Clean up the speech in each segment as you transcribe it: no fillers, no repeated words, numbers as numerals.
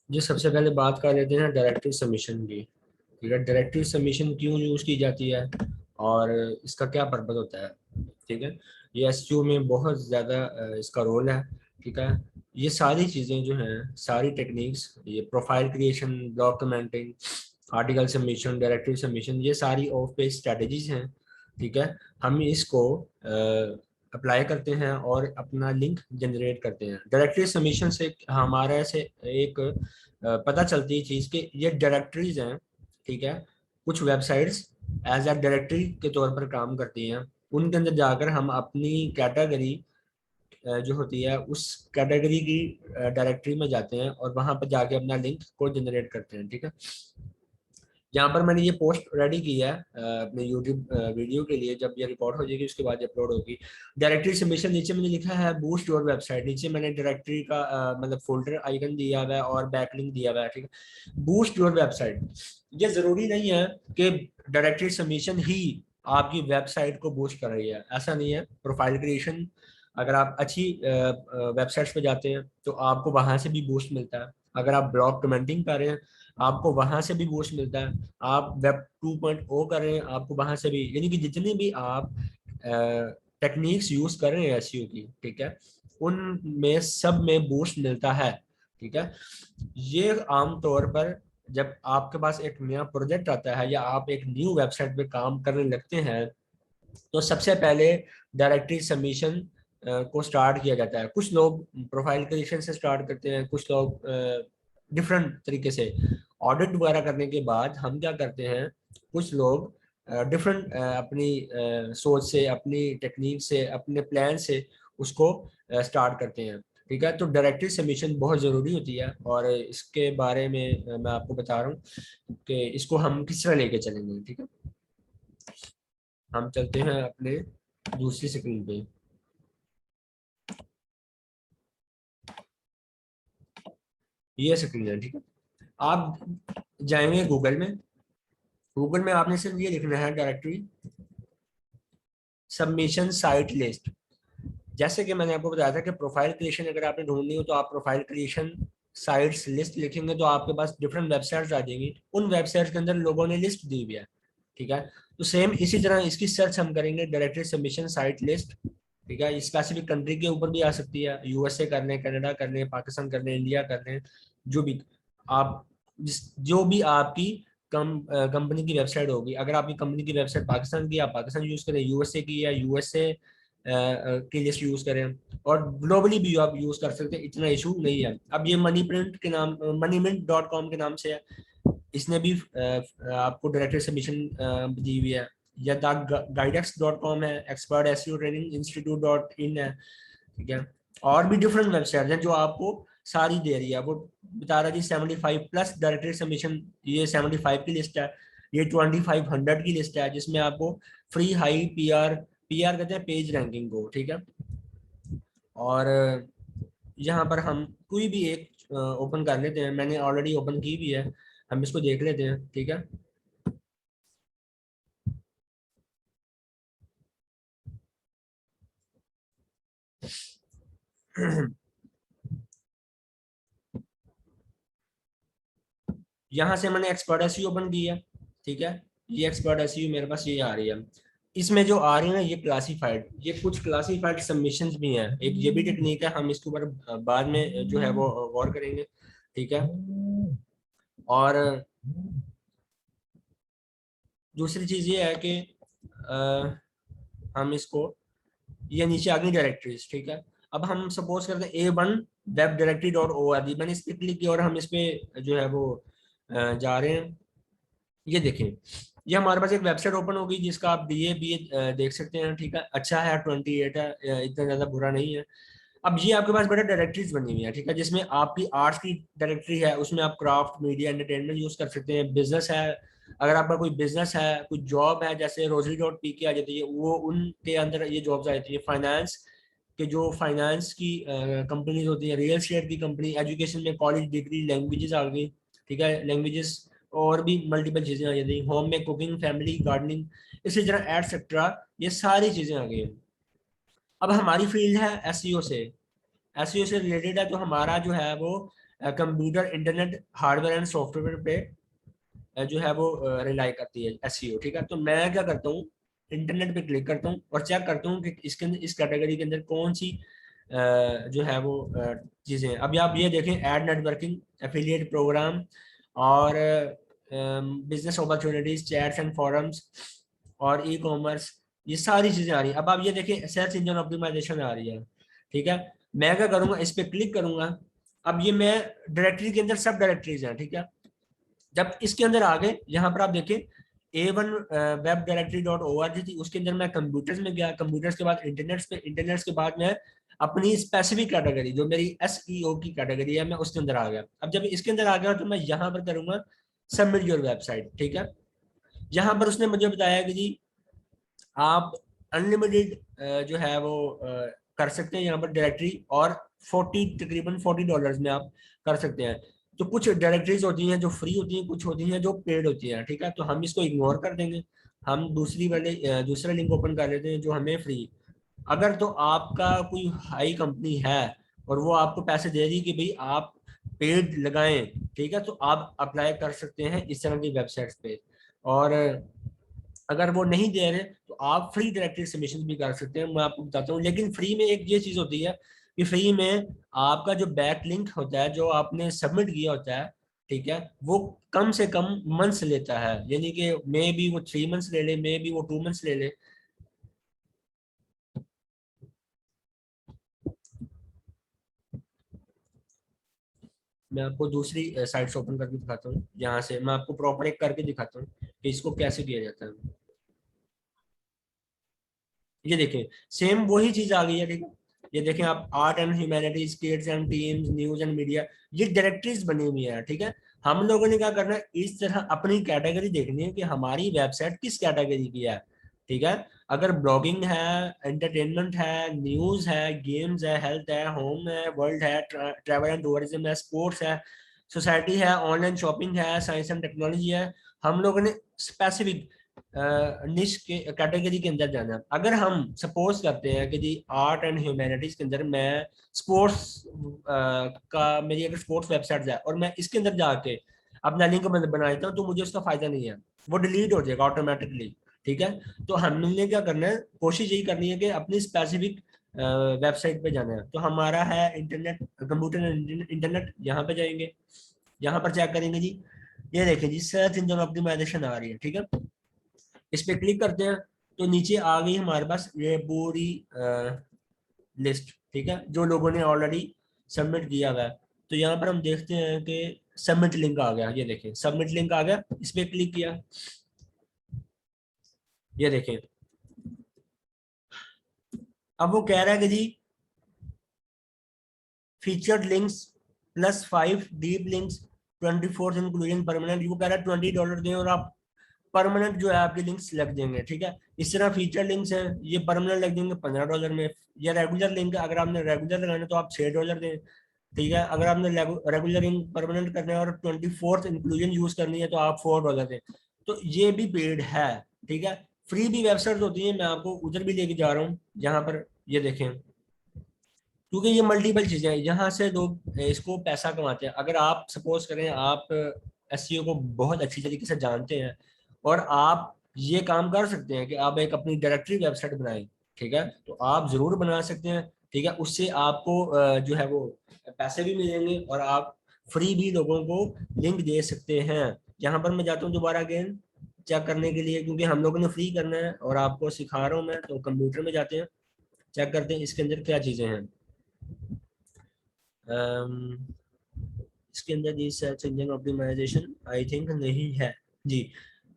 जी सबसे पहले बात कर लेते हैं डायरेक्टरी सबमिशन की। ठीक है, डायरेक्टरी सबमिशन क्यों यूज़ की जाती है और इसका क्या पर्पज़ होता है। ठीक है, ये एसईओ में बहुत ज़्यादा इसका रोल है। ठीक है, ये सारी चीज़ें जो हैं, सारी टेक्निक्स, ये profile creation, blog commenting, article submission, directory submission, ये सारी ऑफ पेज स्ट्रेटजीज हैं। ठीक है, हम इसको अप्लाई करते हैं और अपना लिंक जनरेट करते हैं। डायरेक्टरी सबमिशन से हमारे से एक पता चलती है चीज़ कि ये डायरेक्टरीज हैं। ठीक है, कुछ वेबसाइट्स एज ए डायरेक्टरी के तौर पर काम करती हैं। उनके अंदर जाकर हम अपनी कैटेगरी जो होती है उस कैटेगरी की डायरेक्टरी में जाते हैं और वहां पर जाके अपना लिंक को जनरेट करते हैं। ठीक है, यहाँ पर मैंने ये पोस्ट रेडी की है अपने यूट्यूब वीडियो के लिए। जब ये रिकॉर्ड हो जाएगी उसके बाद अपलोड होगी। डायरेक्टरी सबमिशन नीचे मैंने लिखा है बूस्ट योर वेबसाइट, नीचे मैंने डायरेक्टरी का मतलब फोल्डर आइकन दिया हुआ है और बैकलिंक दिया हुआ है। ठीक है, बूस्ट योर वेबसाइट, ये जरूरी नहीं है कि डायरेक्टरी सबमिशन ही आपकी वेबसाइट को बूस्ट कर रही है, ऐसा नहीं है। प्रोफाइल क्रिएशन, अगर आप अच्छी वेबसाइट्स पे जाते हैं तो आपको वहां से भी बूस्ट मिलता है। अगर आप ब्लॉग कमेंटिंग कर रहे हैं आपको वहां से भी बूस्ट मिलता है। आप वेब 2.0 कर रहे हैं आपको वहां से भी, यानी कि जितनी भी आप टेक्निक्स यूज कर रहे हैं एसईओ की, ठीक है, उनमें सब में बूस्ट मिलता है। ठीक है, ये आमतौर पर जब आपके पास एक नया प्रोजेक्ट आता है या आप एक न्यू वेबसाइट पे काम करने लगते हैं तो सबसे पहले डायरेक्टरी सबमिशन को स्टार्ट किया जाता है। कुछ लोग प्रोफाइल क्रिएशन से स्टार्ट करते हैं, कुछ लोग डिफरेंट तरीके से। ऑडिट वगैरह करने के बाद हम क्या करते हैं, कुछ लोग डिफरेंट अपनी सोच से, अपनी टेक्निक से, अपने प्लान से उसको स्टार्ट करते हैं। ठीक है, तो डायरेक्टरी सबमिशन बहुत ज़रूरी होती है और इसके बारे में मैं आपको बता रहा हूँ कि इसको हम किस तरह लेके चलेंगे। ठीक है, हम चलते हैं अपने दूसरी स्क्रीन पे। ये स्क्रीन है। ठीक है, आप जाएंगे गूगल में। गूगल में आपने सिर्फ ये लिखना है डायरेक्टरी सबमिशन साइट लिस्ट। जैसे कि मैंने आपको बताया था कि प्रोफाइल क्रिएशन अगर आपने ढूंढनी हो तो आप प्रोफाइल क्रिएशन साइट्स लिस्ट लिखेंगे तो आपके पास डिफरेंट वेबसाइट्स आ जाएंगी। उन वेबसाइट्स के अंदर लोगों ने लिस्ट दी हुई है। ठीक है, तो सेम इसी तरह इसकी सर्च हम करेंगे डायरेक्टरी सबमिशन साइट लिस्ट। ठीक है, स्पेसिफिक कंट्री के ऊपर भी आ सकती है, यूएसए कर लें, कनाडा कर लें, पाकिस्तान कर लें, इंडिया कर लें, जो भी आप जो भी आपकी कंपनी की वेबसाइट होगी। अगर आपकी कंपनी की वेबसाइट पाकिस्तान की, आप पाकिस्तान यूज करें, यूएसए की या यूएसए की लिस्ट यूज करें, और ग्लोबली भी आप यूज कर सकते हैं, इतना इशू नहीं है। अब ये मनी प्रिंट के नाम, moneyprint.com के नाम से है, इसने भी आपको डायरेक्टरी सबमिशन दी हुई है। या गाइडेक्स.com है, expert SEO training institute dot in है। ठीक है, और भी डिफरेंट वेबसाइट हैं जो आपको सारी दे रही है। वो बता रहा है जी 75 प्लस डायरेक्टरी सबमिशन, ये 75 की लिस्ट है। ये 2500 की लिस्ट है जिसमें आपको फ्री हाई पीआर, पीआर कहते हैं पेज रैंकिंग को। ठीक है, और यहाँ पर हम कोई भी एक ओपन कर लेते हैं, मैंने ऑलरेडी ओपन की भी है, हम इसको देख लेते हैं। ठीक है, यहाँ से मैंने एक्सपर्ट एसईओ ओपन की है। ठीक है, ये एक्सपर्ट एसईओ मेरे पास ये आ रही है। इसमें जो आ रही है ना ये क्लासीफाइड, ये कुछ क्लासीफाइड सबमिशंस भी हैं। एक ये भी टेक्निक है, हम इसके ऊपर बाद में जो है वो गौर करेंगे। ठीक है, और दूसरी चीज ये है कि हम इसको, ये नीचे आ गई डायरेक्टरीज। ठीक है, अब हम सपोज करते हैं A1 web directory dot O R G, मैंने इस पर क्लिक किया और हम इस पे जो है वो जा रहे हैं। ये देखें, ये हमारे पास एक वेबसाइट ओपन होगी जिसका आप BA देख सकते हैं। ठीक है, अच्छा है, 28 है, इतना ज्यादा बुरा नहीं है। अब ये आपके पास बड़ा डायरेक्टरीज बनी हुई है। ठीक है, जिसमें आपकी आर्ट्स की डायरेक्टरी है, उसमें आप क्राफ्ट, मीडिया, एंटरटेनमेंट यूज कर सकते हैं। बिजनेस है, अगर आपका कोई बिजनेस है, कुछ जॉब है, जैसे रोजरी.pk आ जाती है, वो उनके अंदर ये जॉब्स आ जाती है। फाइनेंस के जो फाइनेंस की कंपनीज होती है, रियल एस्टेट की कंपनी, एजुकेशन में कॉलेज डिग्री, लैंग्वेजेस आ गई। ठीक है, लैंग्वेजेस और भी मल्टीपल चीजें आ जाती हैं। होम में कुकिंग, फैमिली, गार्डनिंग, इसी तरह एटसेट्रा, ये सारी चीजें आ गई हैं। अब हमारी फील्ड है एसईओ से, एसईओ से रिलेटेड है, तो हमारा जो है वो computer internet hardware and software पे जो है वो रिलाई करती है एसईओ, ठीक है। तो मैं क्या करता हूँ, इंटरनेट पे क्लिक करता हूँ और चेक करता हूँ कि इसके अंदर, इस कैटेगरी के अंदर कौन सी जो है वो चीज़ें हैं। अभी आप ये देखें, एड नेटवर्किंग, एफिलिएट प्रोग्राम और business opportunities, chats and forums और ई कॉमर्स, ये सारी चीज़ें आ रही हैं। अब आप ये देखें, सर्च इंजन ऑप्टिमाइजेशन आ रही है, ठीक है। मैं क्या करूँगा, इस पर क्लिक करूँगा। अब ये मैं डायरेक्टरी के अंदर सब डायरेक्टरीज हैं, ठीक है। जब इसके अंदर आ गए, यहाँ पर आप देखें A1 वेब डायरेक्टरी .org थी, उसके अंदर मैं कंप्यूटर्स में गया, कंप्यूटर्स के बाद इंटरनेट पे, इंटरनेट के बाद मैं अपनी स्पेसिफिक कैटेगरी जो मेरी SEO की कैटेगरी है, मैं उसके अंदर आ गया। अब जब इसके अंदर आ गया तो मैं यहाँ पर करूंगा सबमिट योर वेबसाइट, ठीक है। यहाँ पर उसने मुझे बताया कि जी आप अनलिमिटेड जो है वो कर सकते हैं यहाँ पर डायरेक्टरी, और 40 तकरीबन $40 में आप कर सकते हैं। तो कुछ डायरेक्टरीज होती हैं जो फ्री होती हैं, कुछ होती हैं जो पेड होती हैं, ठीक है। तो हम इसको इग्नोर कर देंगे, हम दूसरी वाले दूसरा लिंक ओपन कर लेते हैं जो हमें फ्री। अगर तो आपका कोई हाई कंपनी है और वो आपको पैसे दे रही कि भाई आप पेड लगाएं, ठीक है, तो आप अप्लाई कर सकते हैं इस तरह की वेबसाइट्स पे। और अगर वो नहीं दे रहे तो आप फ्री डायरेक्टरी सबमिशन भी कर सकते हैं, मैं आपको बताता हूँ। लेकिन फ्री में एक ये चीज होती है कि फ्री में आपका जो बैक लिंक होता है, जो आपने सबमिट किया होता है, ठीक है, वो कम से कम मंथ्स लेता है, यानी कि मे बी वो 3 मंथ्स ले ले, मे बी वो 2 मंथ्स ले ले। मैं आपको दूसरी साइट्स ओपन करके दिखाता हूँ, यहाँ से मैं आपको प्रॉपर एक करके दिखाता हूँ कि इसको कैसे किया जाता है। ये देखें, सेम वही चीज आ गई है, ठीक है। ये देखें आप, art and humanities, kids and teams, news and media, ये डायरेक्टरीज बनी हुई है, ठीक है। हम लोगों ने क्या करना है, इस तरह अपनी कैटेगरी देखनी है कि हमारी वेबसाइट किस कैटेगरी की है, ठीक है। अगर ब्लॉगिंग है, एंटरटेनमेंट है, न्यूज है, गेम्स है, हेल्थ है, होम है, वर्ल्ड है, ट्रैवल एंड टूरिज्म है, स्पोर्ट्स है, सोसाइटी है, ऑनलाइन शॉपिंग है, साइंस एंड टेक्नोलॉजी है, हम लोगों ने स्पेसिफिक निश के कैटेगरी के अंदर जाना है। अगर हम सपोज करते हैं कि जी आर्ट एंड ह्यूमैनिटीज के अंदर मैं स्पोर्ट्स का, मेरी अगर स्पोर्ट्स वेबसाइट है और मैं इसके अंदर जाके अपना लिंक बना देता हूँ, तो मुझे उसका फायदा नहीं है, वो डिलीट हो जाएगा ऑटोमेटिकली, ठीक है। तो हमने क्या करना है, कोशिश यही करनी है कि अपनी स्पेसिफिक वेबसाइट पे जाना है। तो हमारा है इंटरनेट, कंप्यूटर इंटरनेट, यहाँ पे जाएंगे, यहाँ पर चेक करेंगे जी, ये देखिए जी सर्च इंजन ऑप्टिमाइजेशन आ रही है, ठीक है। इस पे क्लिक करते हैं तो नीचे आ गई हमारे पास ये पूरी लिस्ट, ठीक है, जो लोगों ने ऑलरेडी सबमिट किया हुआ है। तो यहाँ पर हम देखते हैं कि सबमिट लिंक आ गया, ये देखें सबमिट लिंक आ गया, इस पे क्लिक किया, ये देखें। अब वो कह रहा है कि जी featured links +5 deep links 24 including permanent, वो कह रहा है $20 दें और आप परमानेंट जो है आपके लिंक्स लग जाएंगे, ठीक है। इस तरह फीचर लिंक्स हैं, ये परमानेंट लग जाएंगे $15 में। या रेगुलर लिंक, अगर आपने रेगुलर लगाना है तो आप $6 दें, ठीक है। अगर आपने रेगुलर लिंक परमानेंट करना है और 24th इंक्लूजन यूज करनी है तो आप $4 दें। तो ये भी पेड है, ठीक है। फ्री भी वेबसाइट होती है, मैं आपको उधर भी लेके जा रहा हूँ, जहाँ पर ये देखें, क्योंकि ये मल्टीपल चीजें हैं, यहाँ से लोग इसको पैसा कमाते हैं। अगर आप सपोज करें, आप एसईओ को बहुत अच्छी तरीके से जानते हैं और आप ये काम कर सकते हैं कि आप एक अपनी डायरेक्टरी वेबसाइट बनाएं, ठीक है, तो आप जरूर बना सकते हैं, ठीक है। उससे आपको जो है वो पैसे भी मिलेंगे और आप फ्री भी लोगों को लिंक दे सकते हैं। यहाँ पर मैं जाता हूँ दोबारा अगेन चेक करने के लिए, क्योंकि हम लोगों ने फ्री करना है और आपको सिखा रहा हूँ मैं। तो कंप्यूटर में जाते हैं, चेक करते हैं इसके अंदर क्या चीजें हैं। अम, इसके अंदर जी search engine optimisation I think नहीं है जी,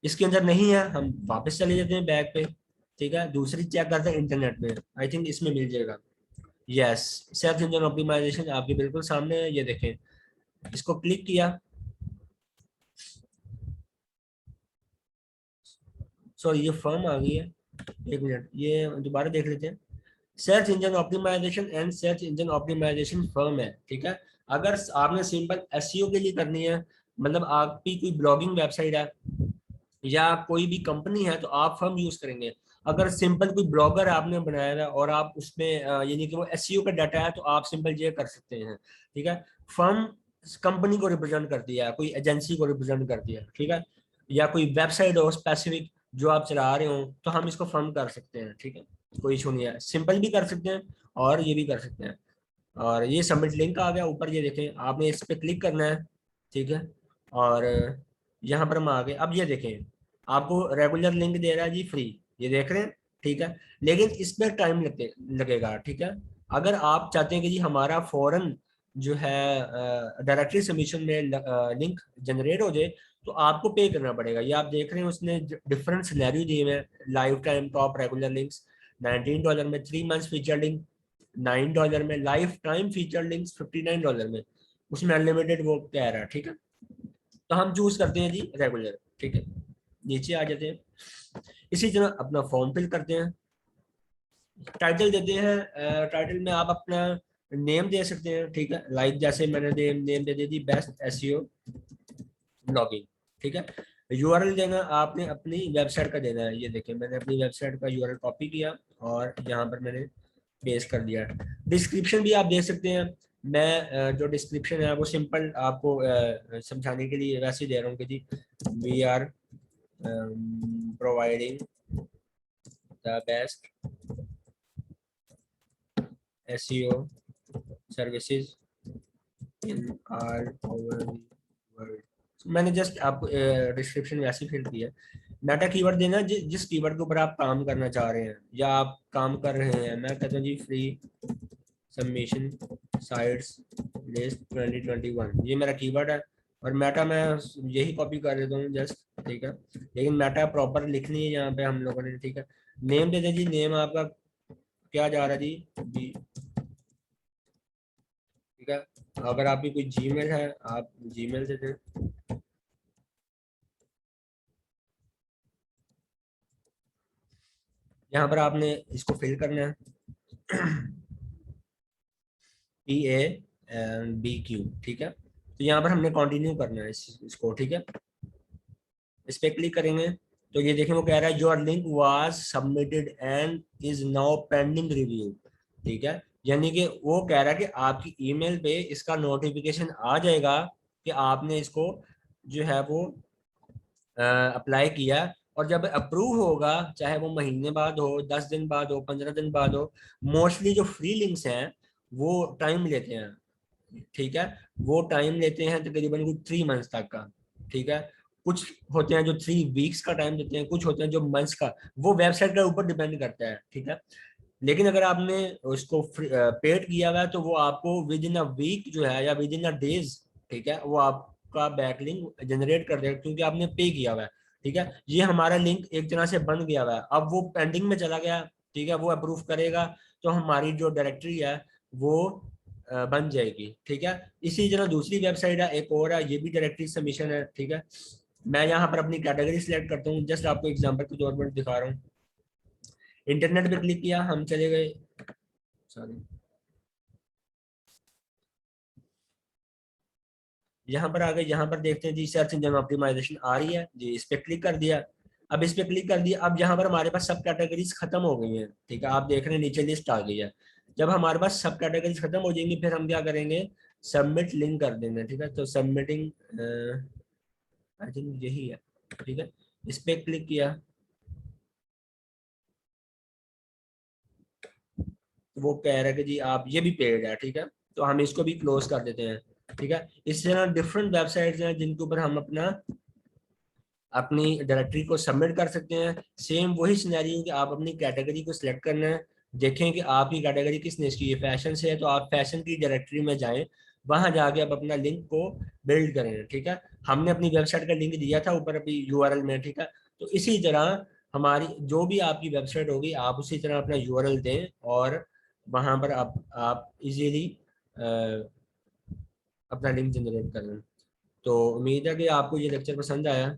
इसके अंदर नहीं है। हम वापस चले जाते हैं बैक पे, ठीक है, दूसरी चेक करते हैं इंटरनेट में, आई थिंक इसमें मिल जाएगा। यस, सर्च इंजन ऑप्टिमाइजेशन आपके बिल्कुल सामने है, ये देखें, इसको क्लिक किया, सॉरी ये फर्म आ गई है, एक मिनट ये दोबारा देख लेते हैं। Search engine optimisation and search engine optimisation firm है, ठीक है। अगर आपने सिंपल एसईओ के लिए करनी है, मतलब आपकी कोई ब्लॉगिंग वेबसाइट है या कोई भी कंपनी है, तो आप फर्म यूज करेंगे। अगर सिंपल कोई ब्लॉगर आपने बनाया है और आप उसमें यानी कि वो एसईओ का डाटा है, तो आप सिंपल ये कर सकते हैं, ठीक है। फर्म कंपनी को रिप्रेजेंट करती है, कोई एजेंसी को रिप्रेजेंट करती है, ठीक है, या कोई वेबसाइट हो स्पेसिफिक जो आप चला रहे हो, तो हम इसको फर्म कर सकते हैं, ठीक है, कोई इशू नहीं है, सिंपल भी कर सकते हैं और ये भी कर सकते हैं। और ये सबमिट लिंक आ गया ऊपर, ये देखें, आपने इस पर क्लिक करना है, ठीक है, और यहाँ पर हम आ गए। अब ये देखें, आपको रेगुलर लिंक दे रहा है जी फ्री, ये देख रहे हैं, ठीक है, लेकिन इस पर टाइम लगेगा, ठीक है। अगर आप चाहते हैं कि जी हमारा फौरन जो है डायरेक्टरी सबमिशन में लिंक जनरेट हो जाए, तो आपको पे करना पड़ेगा। ये आप देख रहे हैं उसने डिफरेंट सिनेरियो दिए हुए हैं, life time top regular links $19 में, 3 मंथ्स फीचर लिंक $9 में, लाइफ टाइम फीचर लिंक्स $59 में, उसमें अनलिमिटेड वो कह रहा है, ठीक है। तो हम चूज करते हैं जी रेगुलर, ठीक है, नीचे आ जाते हैं। इसी तरह अपना फॉर्म फिल करते हैं, टाइटल देते हैं, टाइटल में आप अपना नेम दे सकते हैं, ठीक है, लाइक जैसे मैंने name they the best SEO blogging, ठीक है। यूआरएल देना आपने अपनी वेबसाइट का देना है, ये देखिए मैंने अपनी वेबसाइट का यूआरएल कॉपी किया और यहाँ पर मैंने पेस्ट कर दिया। डिस्क्रिप्शन भी आप दे सकते हैं, मैं जो डिस्क्रिप्शन है वो सिंपल आपको समझाने के लिए वैसे ही दे रहा हूँ कि जी we are providing the best SEO services in all over the world. मैंने जस्ट आपको डिस्क्रिप्शन वैसे ही फिल किया। मेटा कीवर्ड देना जिस कीवर्ड के ऊपर आप काम करना चाह रहे हैं या आप काम कर रहे हैं। मैं कहता हूँ जी फ्री सबमिशन साइट्स लिस्ट 2021, ये मेरा कीवर्ड है, और मेटा मैं यही कॉपी कर देता हूँ जस्ट, ठीक है, लेकिन मेटा प्रॉपर लिखनी है यहाँ पे हम लोगों ने, ठीक है। नेम दे दें जी, नेम आपका क्या जा रहा है जी, ठीक है। अगर आपकी कोई जीमेल है आप जीमेल दे दें, यहाँ पर आपने इसको फिल करना है PABQ, ठीक है। तो यहाँ पर हमने कंटिन्यू करना है इसको, ठीक है। इस पे क्लिक करेंगे तो ये देखें वो कह रहा है your link was submitted and is now pending review, ठीक है। यानी कि वो कह रहा है कि आपकी ईमेल पे इसका नोटिफिकेशन आ जाएगा कि आपने इसको जो है वो अप्लाई किया, और जब अप्रूव होगा, चाहे वो महीने बाद हो, 10 दिन बाद हो, 15 दिन बाद हो, मोस्टली जो फ्री लिंक्स हैं वो टाइम लेते हैं, ठीक है, वो टाइम लेते हैं तकरीबन कुछ 3 मंथ्स तक का, ठीक है। कुछ होते हैं जो 3 वीक्स का टाइम देते हैं, कुछ होते हैं जो मंथ्स का, वो वेबसाइट के ऊपर डिपेंड करता है, ठीक है। लेकिन अगर आपने उसको पेड किया हुआ है तो वो आपको विद इन अ वीक जो है या विद इन अ डेज, ठीक है, वो आपका बैकलिंक जनरेट कर देगा क्योंकि आपने पे किया हुआ है, ठीक है। ये हमारा लिंक एक तरह से बन गया हुआ है, अब वो पेंडिंग में चला गया, ठीक है, वो अप्रूव करेगा तो हमारी जो डायरेक्टरी है वो बन जाएगी, ठीक है। इसी तरह दूसरी वेबसाइट है, एक और है, ये भी डायरेक्टरी सबमिशन है, ठीक है। मैं यहाँ पर अपनी कैटेगरी सिलेक्ट करता हूँ, जस्ट आपको एग्जांपल के तौर पर दिखा रहा हूँ। इंटरनेट पे क्लिक किया, हम चले गए, सॉरी, यहाँ पर आ गए, यहाँ पर देखते हैं जी सर्च इंजन ऑप्टिमाइजेशन आ रही है जी, इस पे क्लिक कर दिया। अब इस पे क्लिक कर दिया, अब यहाँ पर हमारे पास सब कैटेगरीज खत्म हो गई हैं, ठीक है, आप देख रहे हैं नीचे लिस्ट आ गई है। जब हमारे पास सब कैटेगरीज खत्म हो जाएंगी फिर हम क्या करेंगे, सबमिट लिंक कर देंगे, ठीक है। तो सबमिटिंग आई थिंक यही है, ठीक है, इस पे क्लिक किया, तो वो कह रहा है कि जी आप ये भी पेड है, ठीक है, तो हम इसको भी क्लोज कर देते हैं, ठीक है। इस तरह डिफरेंट वेबसाइट्स हैं जिनके ऊपर हम अपनी डायरेक्टरी को सबमिट कर सकते हैं। सेम वही सिनेरियो कि आप अपनी कैटेगरी को सिलेक्ट करना है, देखें कि आपकी कैटेगरी किस नेस की है, फैशन से है तो आप फैशन की डायरेक्टरी में जाएं, वहां जाके आप अपना लिंक को बिल्ड करें, ठीक है। हमने अपनी वेबसाइट का लिंक दिया था ऊपर अभी यूआरएल में, ठीक है। तो इसी तरह हमारी जो भी आपकी वेबसाइट होगी आप उसी तरह अपना यूआरएल दें और वहां पर आप इजीली अपना लिंक जनरेट करें। तो उम्मीद है कि आपको ये लेक्चर पसंद आया।